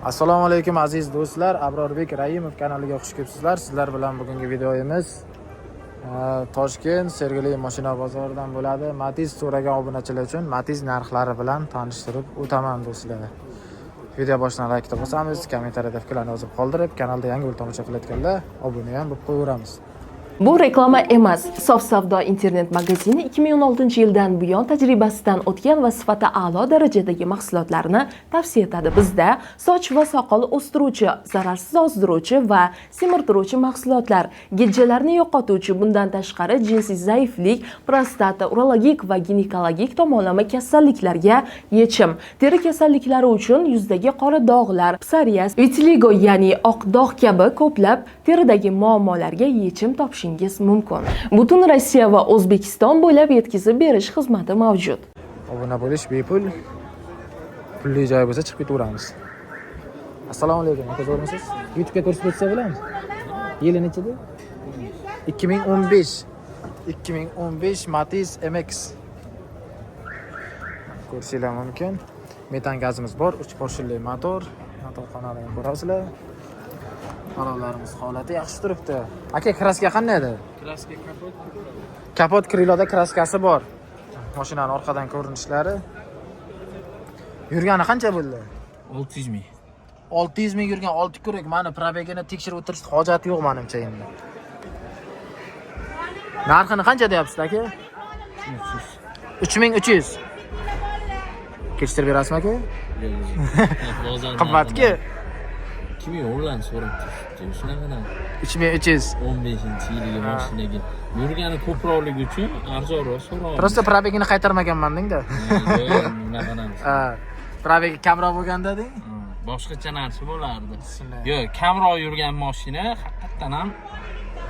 Assalomu alaykum aziz do'stlar, Abrorbek Raimov kanaliga xush kelibsizlar. Sizlar bilan bugungi videomiz Toshkent Sergeli mashina bozoridan bo'ladi. Matiz so'ragan obunachilar uchun Matiz narxlari bilan tanishtirib o'taman do'stlar. Video boshidan like bosamiz, kommentariyada fikrlarni yozib qoldirib, kanalda yangi bo'lib tomosha qilayotganlar obuna ham bo'lib qo'yaveramiz. Bu reklama emas. Sof savdo internet magazini 2016-yildan buyon tajribasidan o'tgan va sifati a'lo darajadagi mahsulotlarni tavsiya etadi. Bizda soch va soqol o'stiruvchi, zararsiz ozdiruvchi va semirtiruvchi mahsulotlar, gijjalarni yo'qotuvchi, bundan tashqari jinsiy zaiflik, prostata, urologik va ginekologik tomonlama kasalliklarga yechim, teri kasalliklari uchun yuzdagi qora dog'lar, psoriaz, vitiligo ya'ni oq dog' kabi ko'plab teridagi muammolarga yechim topish mumkin. Butun Rossiya va O'zbekiston bo'ylab yetkazib berish xizmati mavjud. Obuna bo'lish bepul. Pulli joy bo'lsa chiqib ketaveramiz. Assalomu alaykum, aka zo'rmisiz? YouTube'ga ko'rsatib o'tsa bo'ladi. Yili nechida? 2015. 2015 Matiz MX. Ko'rishingiz mumkin. Metan gazimiz bor, 3 porshili motor. Motorxonalarni ko'rasizlar. Qarovlarimiz holati yaxshi turibdi. Aka, kraska qanday edi? Kraska Kapot kriloda kraskasi bor. Mashinaning orqadan ko'rinishlari. Yurgani qancha bo'ldi? 600 ming. 600 ming yurgan 6 kurak. Meni probegini tekshirib o'tirish hojati yo'q menimcha endi. Narxini qancha deyapsiz aka? 3300. Kechirib berasizmi aka? Qimmatki. 2010 so'rabdi. Shunaqadan 3300. 15-yilgi mashinaga yurgani ko'proqligi uchun arzonroq so'rayman. Prosta probegini qaytarmaganman-da. Unaqadan. Ha, probegi kamroq bo'lganda deng. Boshqacha narsa bo'lardi. Yo'q, kamroq yurgan mashina haqiqatan ham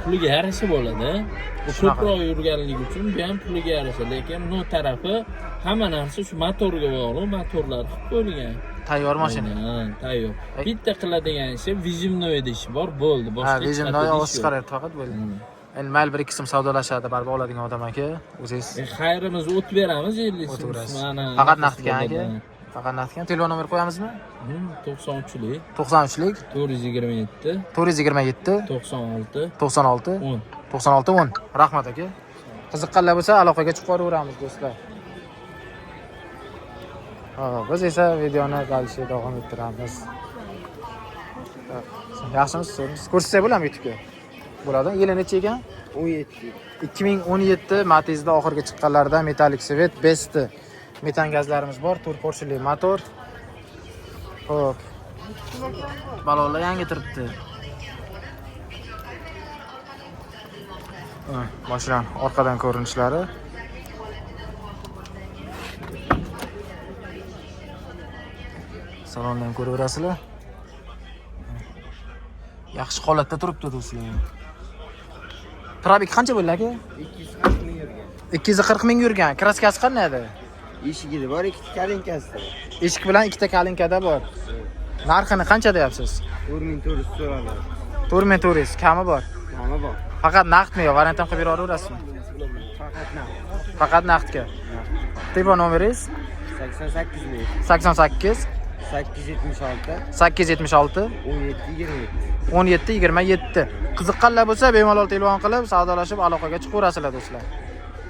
puliga yarasha bo'ladi. U ko'proq yurganligi uchun bu ham puliga yarasha, lekin bu tarafi hamma narsa shu motorga bog'liq, motorlar qilib qo'yilgan. Tayyor mashina. Ha, tayyor. Bitta qiladigan ishi vizimnoy ish bor, bo'ldi. Boshqa vizimnoy ovoz chiqaradi faqat bo'ldi. Endi mayli 1-2 so'm savdolashadi, baribir oladigan odam aka, o'zingiz. Xayrimiz o't beramiz 50 so'm. Faqat naqdga aka. Faqat naqdga. Telefon nomer qo'yamizmi? 93lik 93lik 427 427 96 96 10. 96 10. Rahmat aka. Qiziqqanlar bo'lsa aloqaga chiqib qolaveramiz do'stlar. Biz esa videoni qolishga davom ettiramiz. Yaxshimisiz? Ko'rsatsak bo'ladimi YouTube'ga? Bo'ladi. Yili necha ekan? 17. 2017 Matizda oxirgi chiqqanlardan Metallic Svet Best. Metan gazlarimiz bor, 4 porshili motor. Xo'p. Balonlar yangi turibdi. Mashina orqadan ko'rinishlari. Salondan ko'raverasizlar. Yaxshi holatda turibdi do'stlar. Probeg qancha bo'ldi aka? 240 ming yurgan. 240 ming yurgan. Kraskasi qanday edi? Eshigida bor, ikkita kalinkasi. Eshik bilan ikkita kalinkada bor. Narxini qancha deyapsiz? 4400 so'radi. 4400 kami bor. Kami bor. Faqat naqdmi yo, variant ham qilib beraverasizmi? Faqat naqd. Faqat naqdga. Telefon nomeringiz? 88 ming. 88 876 876 17 27. 17 27. Qiziqqanlar bo'lsa bemalol telefon qilib savdolashib aloqaga chiqaverasizlar do'stlar.